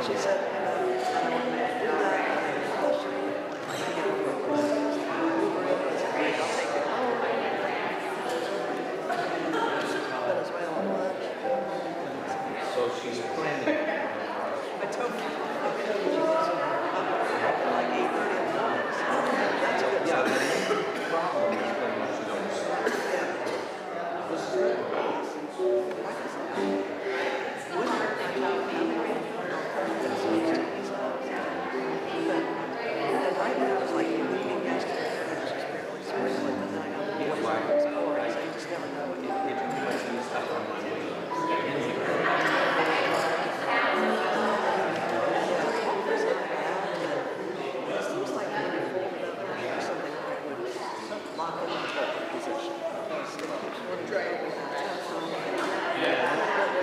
She said, so she's planning. I told her, like 8:30 in the morning. That's a good Yeah, sign. the problem is when she don't start.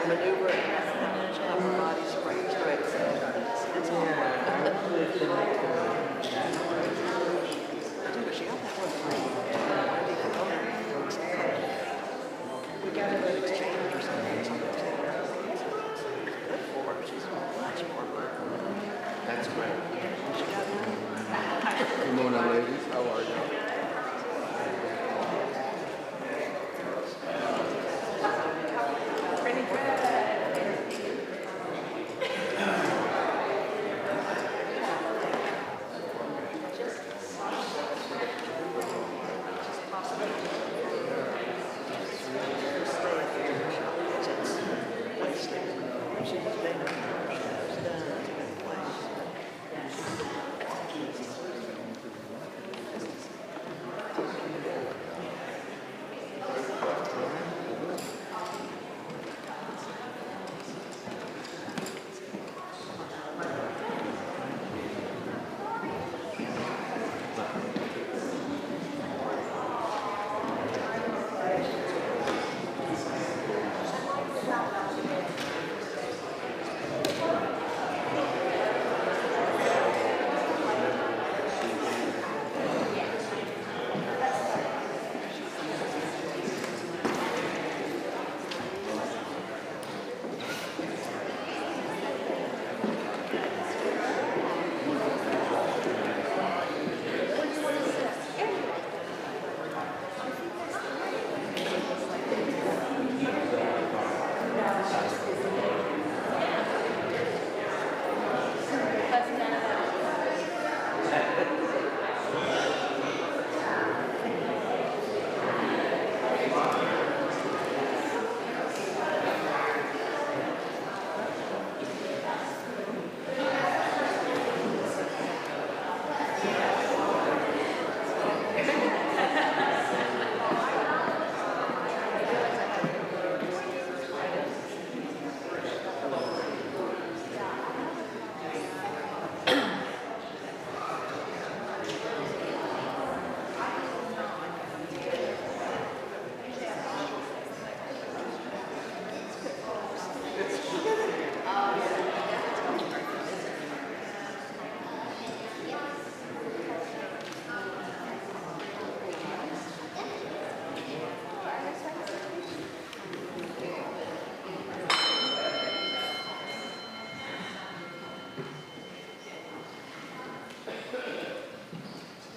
Maneuver it, have her body straight. It's all Dude, she got that one free. We got it in exchange or something. Good for her. She's much more fun. That's great. She got it. Good morning, ladies. How are you?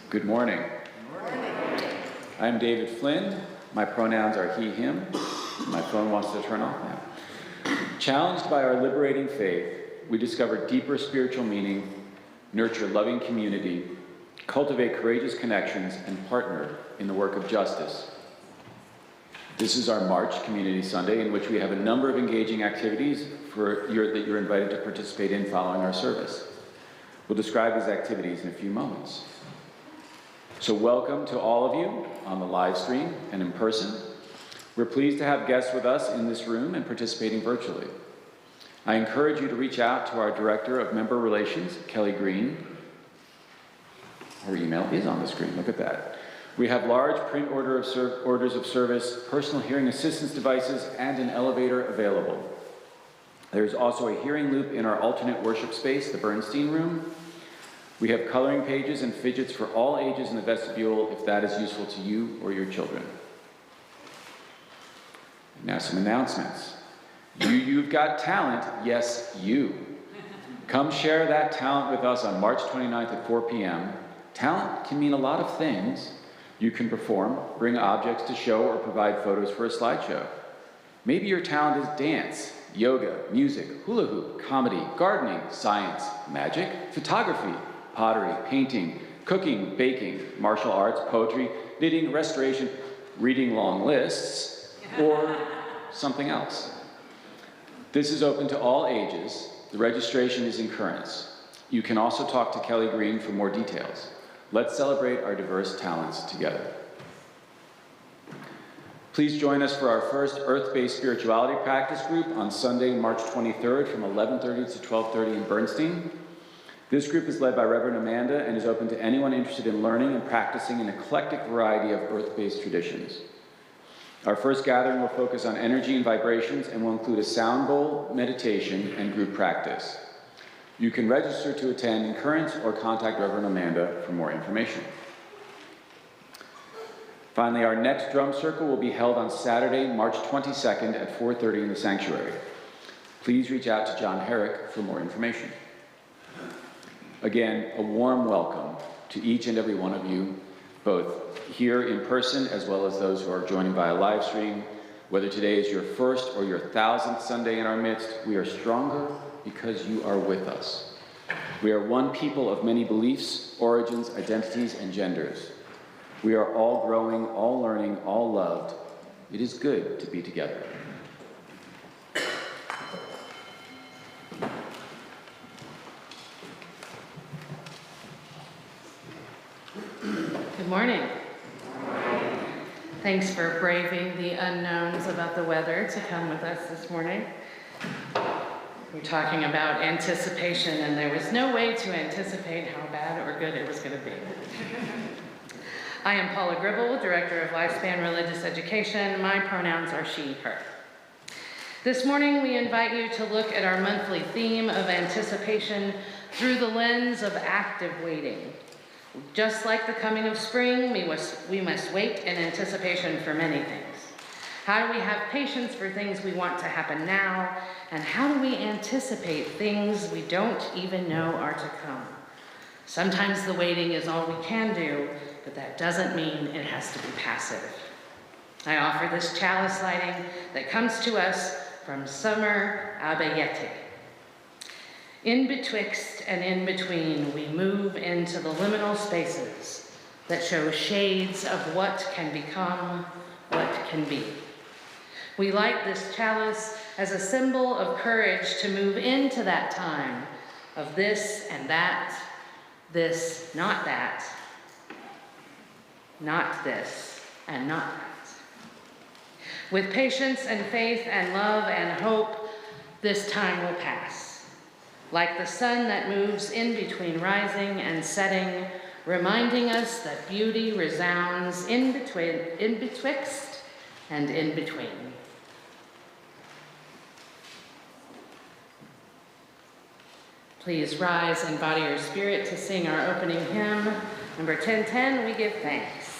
Good morning. I'm David Flynn. My pronouns are he, him. My phone wants to turn off now. Challenged by our liberating faith, we discover deeper spiritual meaning, nurture loving community, cultivate courageous connections, and partner in the work of justice. This is our March Community Sunday, in which we have a number of engaging activities that you're invited to participate in following our service. We'll describe these activities in a few moments. So welcome to all of you on the live stream and in person. We're pleased to have guests with us in this room and participating virtually. I encourage you to reach out to our Director of Member Relations, Kelly Green. Her email is on the screen, look at that. We have large print orders of service, personal hearing assistance devices, and an elevator available. There's also a hearing loop in our alternate worship space, the Bernstein Room. We have coloring pages and fidgets for all ages in the vestibule if that is useful to you or your children. Now some announcements. You've got talent, yes, you. Come share that talent with us on March 29th at 4 p.m. Talent can mean a lot of things. You can perform, bring objects to show, or provide photos for a slideshow. Maybe your talent is dance, yoga, music, hula hoop, comedy, gardening, science, magic, photography, pottery, painting, cooking, baking, martial arts, poetry, knitting, restoration, reading long lists, or something else. This is open to all ages. The registration is in currents. You can also talk to Kelly Green for more details. Let's celebrate our diverse talents together. Please join us for our first Earth-Based Spirituality Practice Group on Sunday, March 23rd from 11:30 to 12:30 in Bernstein. This group is led by Reverend Amanda and is open to anyone interested in learning and practicing an eclectic variety of earth-based traditions. Our first gathering will focus on energy and vibrations and will include a sound bowl, meditation, and group practice. You can register to attend in currents or contact Reverend Amanda for more information. Finally, our next drum circle will be held on Saturday, March 22nd at 4:30 in the sanctuary. Please reach out to John Herrick for more information. Again, a warm welcome to each and every one of you, both here in person as well as those who are joining via live stream. Whether today is your first or your 1,000th Sunday in our midst, we are stronger because you are with us. We are one people of many beliefs, origins, identities, and genders. We are all growing, all learning, all loved. It is good to be together. Good morning. Thanks for braving the unknowns about the weather to come with us this morning. We're talking about anticipation, and there was no way to anticipate how bad or good it was going to be. I am Paula Gribble, Director of Lifespan Religious Education. My pronouns are she, her. This morning, we invite you to look at our monthly theme of anticipation through the lens of active waiting. Just like the coming of spring, we must wait in anticipation for many things. How do we have patience for things we want to happen now? And how do we anticipate things we don't even know are to come? Sometimes the waiting is all we can do, but that doesn't mean it has to be passive. I offer this chalice lighting that comes to us from Summer Abayete. In betwixt and in between, we move into the liminal spaces that show shades of what can become, what can be. We light this chalice as a symbol of courage to move into that time of this and that, this, not that, not this, and not that. With patience and faith and love and hope, this time will pass. Like the sun that moves in between rising and setting, reminding us that beauty resounds in betwixt and in between. Please rise and body your spirit to sing our opening hymn, number 1010, We Give Thanks.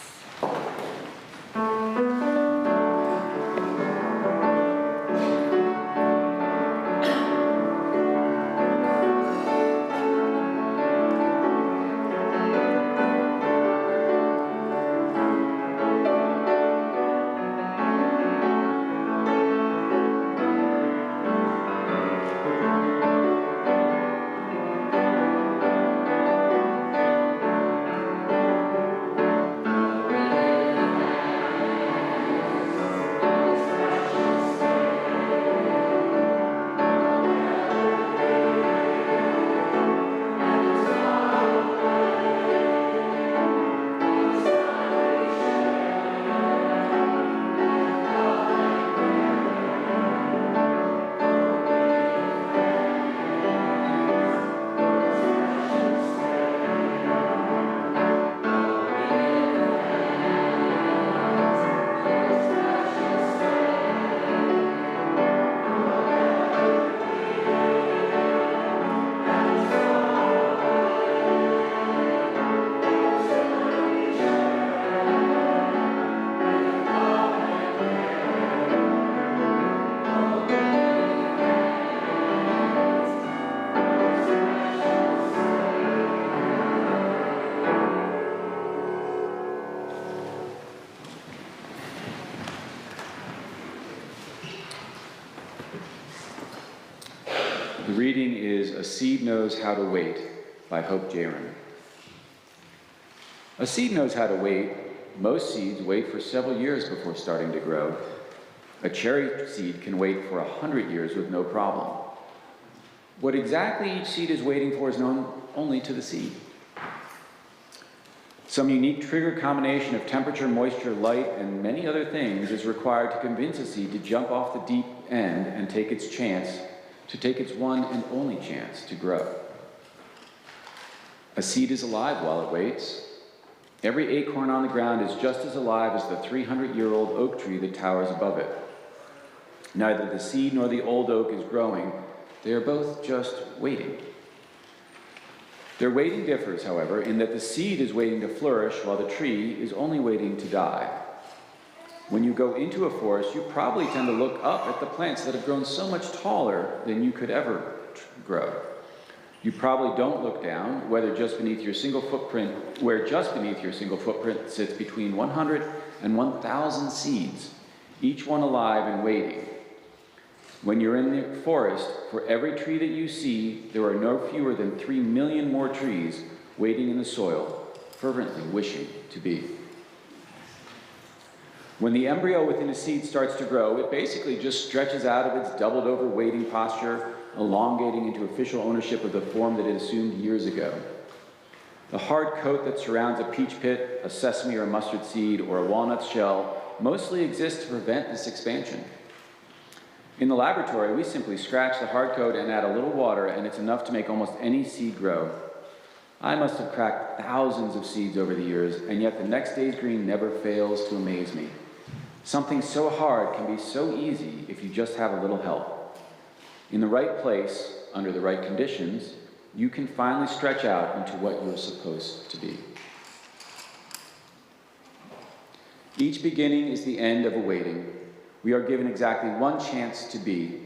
The reading is A Seed Knows How to Wait by Hope Jaron. A seed knows how to wait. Most seeds wait for several years before starting to grow. A cherry seed can wait for 100 years with no problem. What exactly each seed is waiting for is known only to the seed. Some unique trigger combination of temperature, moisture, light, and many other things is required to convince a seed to jump off the deep end and take its one and only chance to grow. A seed is alive while it waits. Every acorn on the ground is just as alive as the 300-year-old oak tree that towers above it. Neither the seed nor the old oak is growing. They are both just waiting. Their waiting differs, however, in that the seed is waiting to flourish while the tree is only waiting to die. When you go into a forest, you probably tend to look up at the plants that have grown so much taller than you could ever grow. You probably don't look down, where just beneath your single footprint sits between 100 and 1,000 seeds, each one alive and waiting. When you're in the forest, for every tree that you see, there are no fewer than 3 million more trees waiting in the soil, fervently wishing to be. When the embryo within a seed starts to grow, it basically just stretches out of its doubled over waiting posture, elongating into official ownership of the form that it assumed years ago. The hard coat that surrounds a peach pit, a sesame or a mustard seed, or a walnut shell mostly exists to prevent this expansion. In the laboratory, we simply scratch the hard coat and add a little water, and it's enough to make almost any seed grow. I must have cracked thousands of seeds over the years, and yet the next day's green never fails to amaze me. Something so hard can be so easy if you just have a little help. In the right place, under the right conditions, you can finally stretch out into what you're supposed to be. Each beginning is the end of a waiting. We are given exactly one chance to be.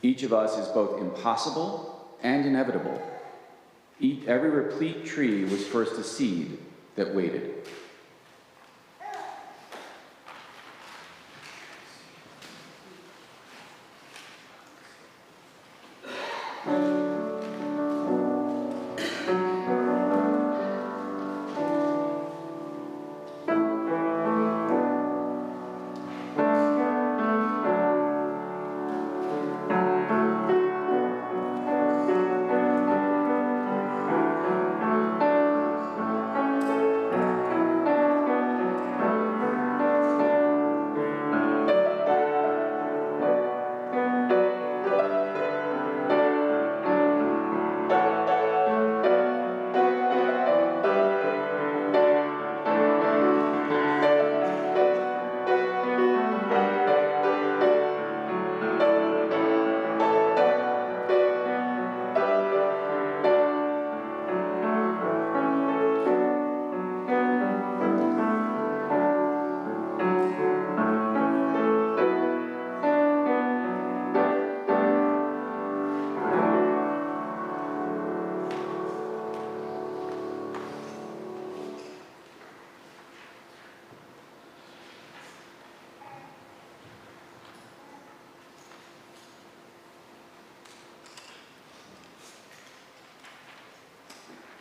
Each of us is both impossible and inevitable. Every replete tree was first a seed that waited.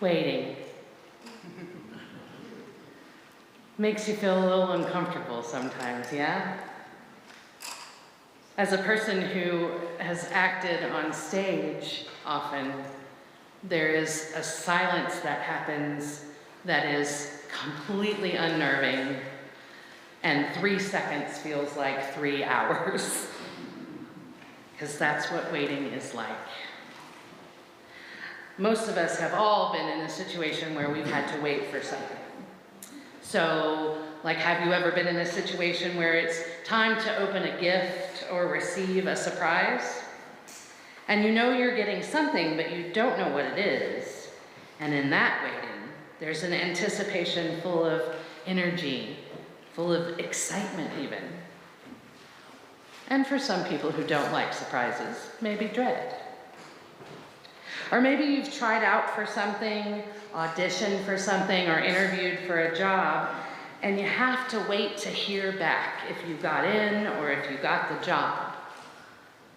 Waiting. Makes you feel a little uncomfortable sometimes, yeah? As a person who has acted on stage often, there is a silence that happens that is completely unnerving, and 3 seconds feels like 3 hours. Because that's what waiting is like. Most of us have all been in a situation where we've had to wait for something. So, like, have you ever been in a situation where it's time to open a gift or receive a surprise? And you know you're getting something, but you don't know what it is. And in that waiting, there's an anticipation full of energy, full of excitement even. And for some people who don't like surprises, maybe dread. Or maybe you've tried out for something, auditioned for something, or interviewed for a job, and you have to wait to hear back if you got in or if you got the job.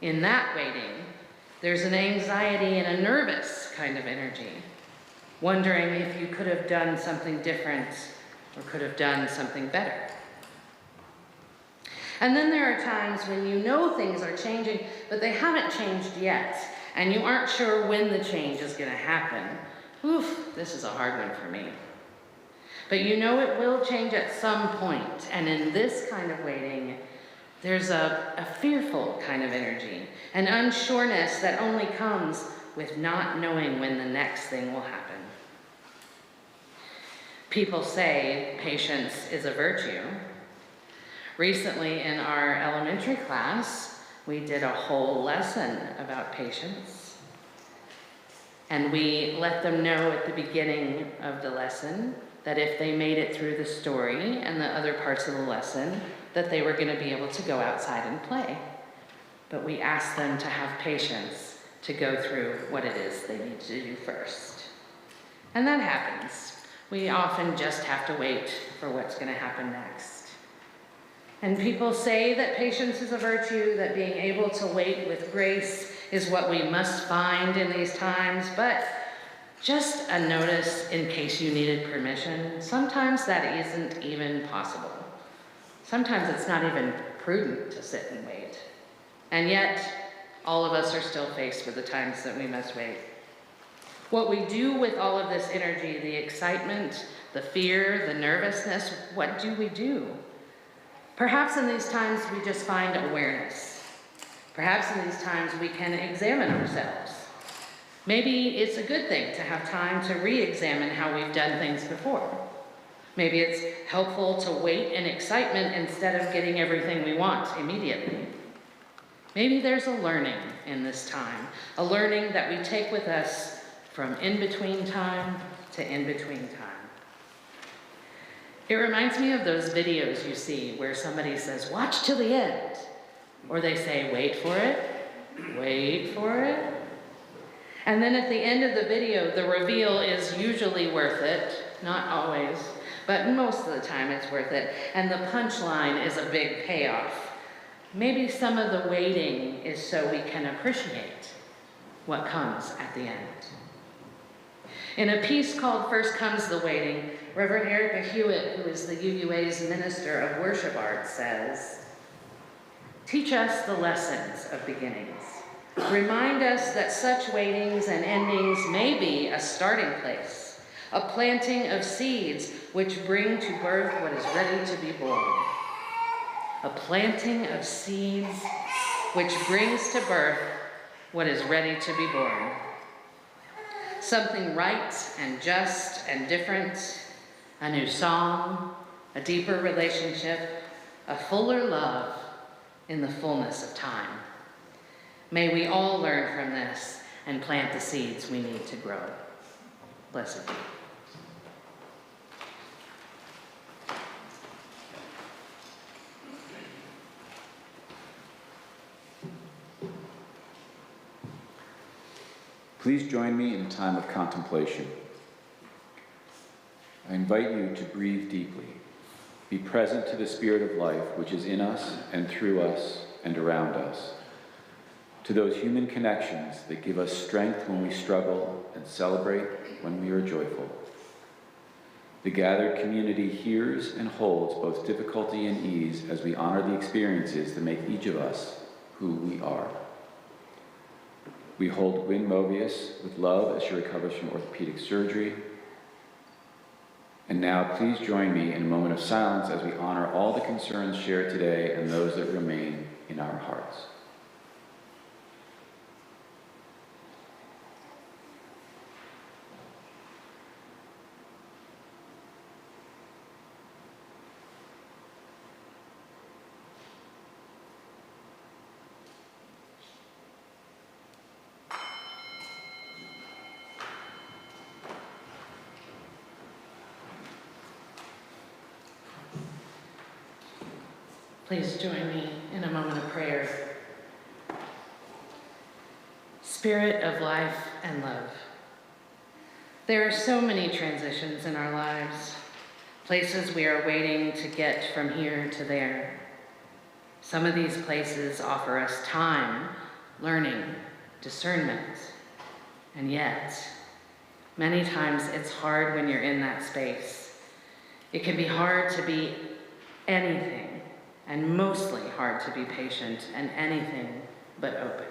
In that waiting, There's an anxiety and a nervous kind of energy, wondering if you could have done something different or could have done something better. And then there are times when you know things are changing, but they haven't changed yet, and you aren't sure when the change is going to happen. Oof, this is a hard one for me. But you know it will change at some point, and in this kind of waiting, there's a fearful kind of energy, an unsureness that only comes with not knowing when the next thing will happen. People say patience is a virtue. Recently in our elementary class, we did a whole lesson about patience. And we let them know at the beginning of the lesson that if they made it through the story and the other parts of the lesson, that they were going to be able to go outside and play. But we asked them to have patience to go through what it is they need to do first. And that happens. We often just have to wait for what's going to happen next. And people say that patience is a virtue, that being able to wait with grace is what we must find in these times, but just a notice in case you needed permission, sometimes that isn't even possible. Sometimes it's not even prudent to sit and wait. And yet, all of us are still faced with the times that we must wait. What we do with all of this energy, the excitement, the fear, the nervousness, what do we do? Perhaps in these times we just find awareness. Perhaps in these times we can examine ourselves. Maybe it's a good thing to have time to re-examine how we've done things before. Maybe it's helpful to wait in excitement instead of getting everything we want immediately. Maybe there's a learning in this time, a learning that we take with us from in-between time to in-between time. It reminds me of those videos you see where somebody says, watch till the end. Or they say, wait for it, wait for it. And then at the end of the video, the reveal is usually worth it. Not always, but most of the time it's worth it. And the punchline is a big payoff. Maybe some of the waiting is so we can appreciate what comes at the end. In a piece called First Comes the Waiting, Reverend Erica Hewitt, who is the UUA's Minister of Worship Art, says, teach us the lessons of beginnings. Remind us that such waitings and endings may be a starting place, a planting of seeds which bring to birth what is ready to be born. A planting of seeds which brings to birth what is ready to be born. Something right and just and different, a new song, a deeper relationship, a fuller love in the fullness of time. May we all learn from this and plant the seeds we need to grow. Blessed be. Please join me in a time of contemplation. I invite you to breathe deeply. Be present to the spirit of life which is in us and through us and around us. To those human connections that give us strength when we struggle and celebrate when we are joyful. The gathered community hears and holds both difficulty and ease as we honor the experiences that make each of us who we are. We hold Gwyn Mobius with love as she recovers from orthopedic surgery. And now please join me in a moment of silence as we honor all the concerns shared today and those that remain in our hearts. Please join me in a moment of prayer. Spirit of life and love. There are so many transitions in our lives, places we are waiting to get from here to there. Some of these places offer us time, learning, discernment. And yet, many times it's hard when you're in that space. It can be hard to be anything, and mostly hard to be patient and anything but open.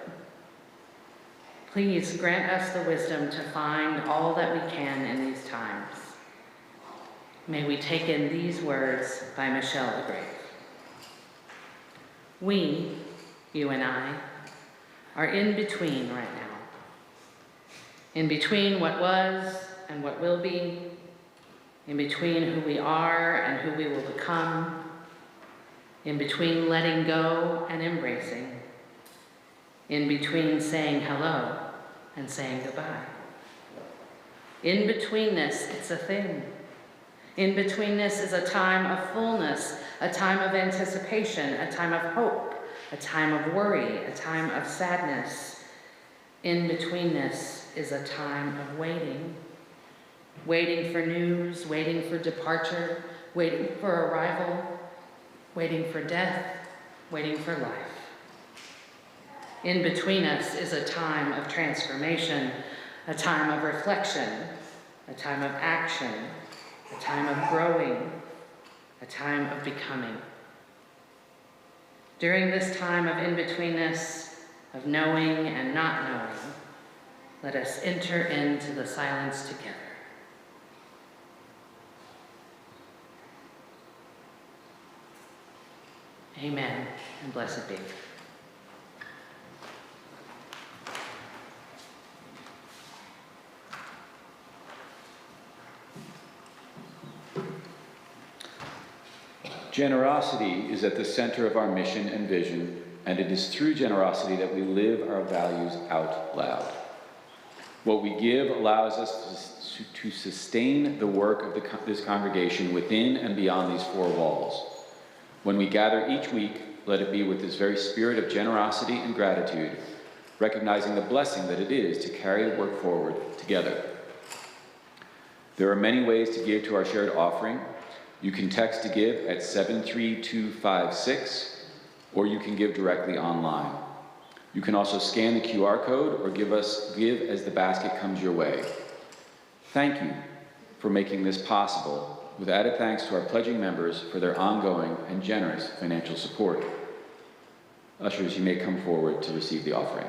Please grant us the wisdom to find all that we can in these times. May we take in these words by Michelle LeGrave. We, you and I, are in between right now. In between what was and what will be, in between who we are and who we will become, in between letting go and embracing, in between saying hello and saying goodbye. In between this, it's a thing. In between this is a time of fullness, a time of anticipation, a time of hope, a time of worry, a time of sadness. In between this is a time of waiting. Waiting for news, waiting for departure, waiting for arrival, waiting for death, waiting for life. In between us is a time of transformation, a time of reflection, a time of action, a time of growing, a time of becoming. During this time of in-betweenness, of knowing and not knowing, let us enter into the silence together. Amen, and blessed be. Generosity is at the center of our mission and vision, and it is through generosity that we live our values out loud. What we give allows us to sustain the work of this congregation within and beyond these four walls. When we gather each week, let it be with this very spirit of generosity and gratitude, recognizing the blessing that it is to carry the work forward together. There are many ways to give to our shared offering. You can text to give at 73256, or you can give directly online. You can also scan the QR code or give as the basket comes your way. Thank you for making this possible, with added thanks to our pledging members for their ongoing and generous financial support. Ushers, you may come forward to receive the offering.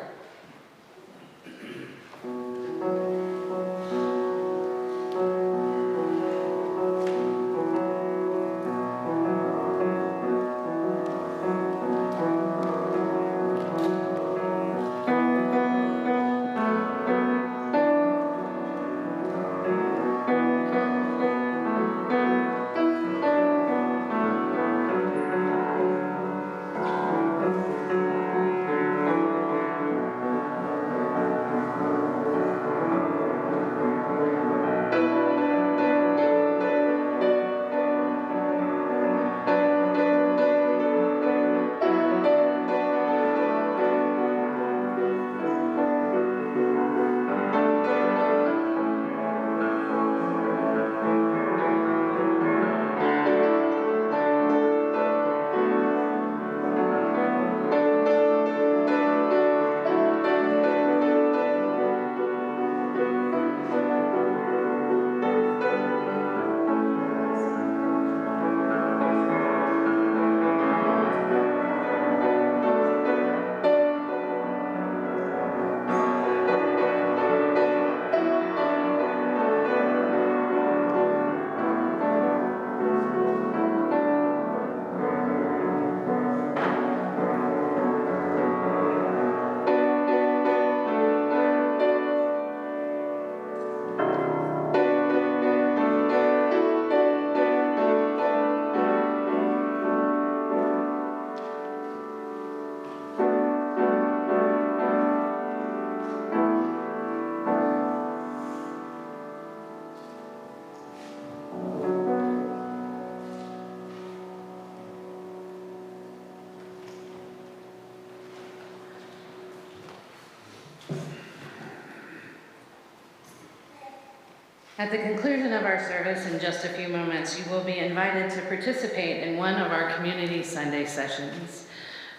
At the conclusion of our service in just a few moments, you will be invited to participate in one of our community Sunday sessions.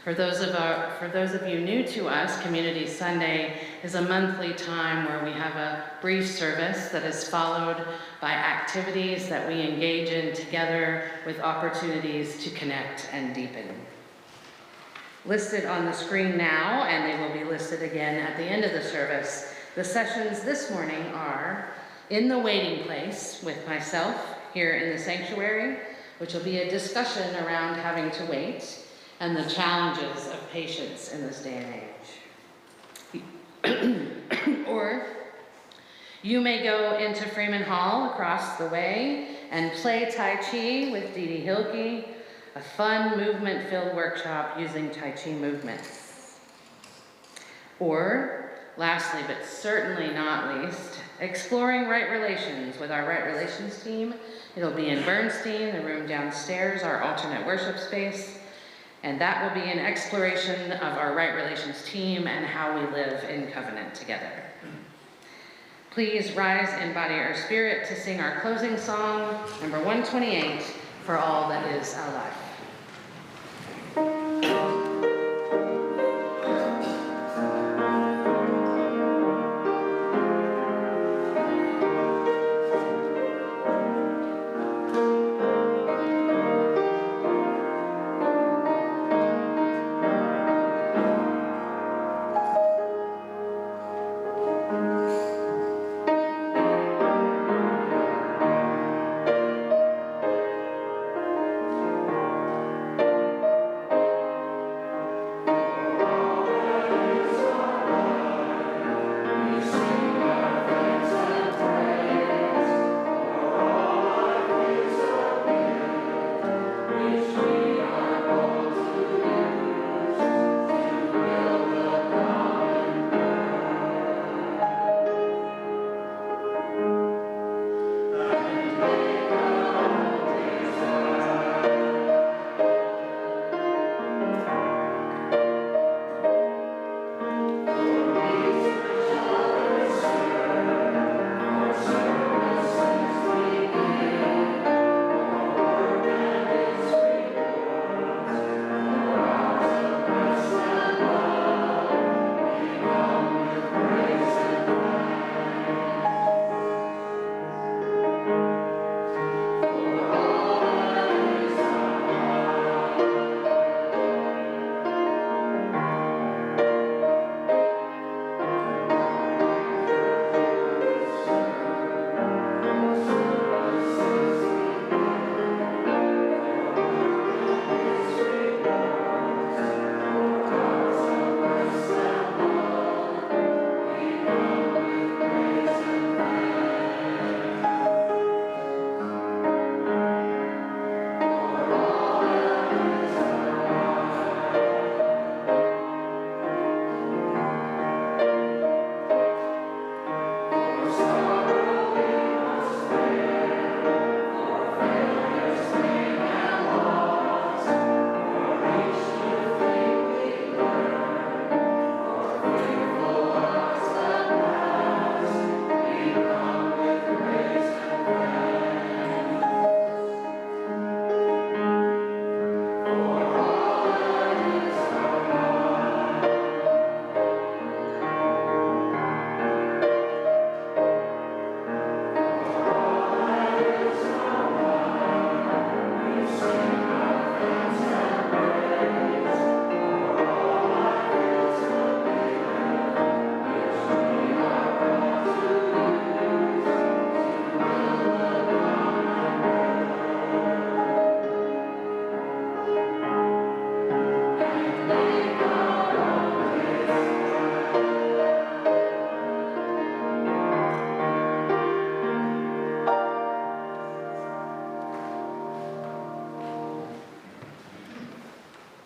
For For those of you new to us, Community Sunday is a monthly time where we have a brief service that is followed by activities that we engage in together with opportunities to connect and deepen. Listed on the screen now, and they will be listed again at the end of the service, the sessions this morning are In the Waiting Place with myself here in the sanctuary, which will be a discussion around having to wait and the challenges of patience in this day and age. Or you may go into Freeman Hall across the way and play Tai Chi with Dee Dee Hilke, a fun movement-filled workshop using Tai Chi movements. Or, lastly but certainly not least, exploring right relations with our right relations team. It'll be in Bernstein, the room downstairs, our alternate worship space. And that will be an exploration of our right relations team and how we live in covenant together. Please rise in body or spirit to sing our closing song, number 128, For All That Is Our Life.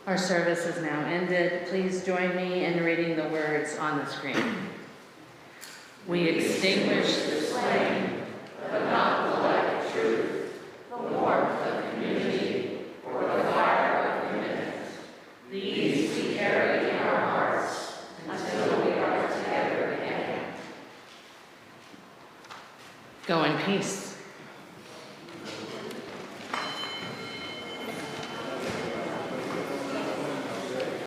Our service is now ended. Please join me in reading the words on the screen. We extinguish the flame, but not the light of truth, the warmth of community, or the fire of commitment. These we carry in our hearts until we are together again. Go in peace.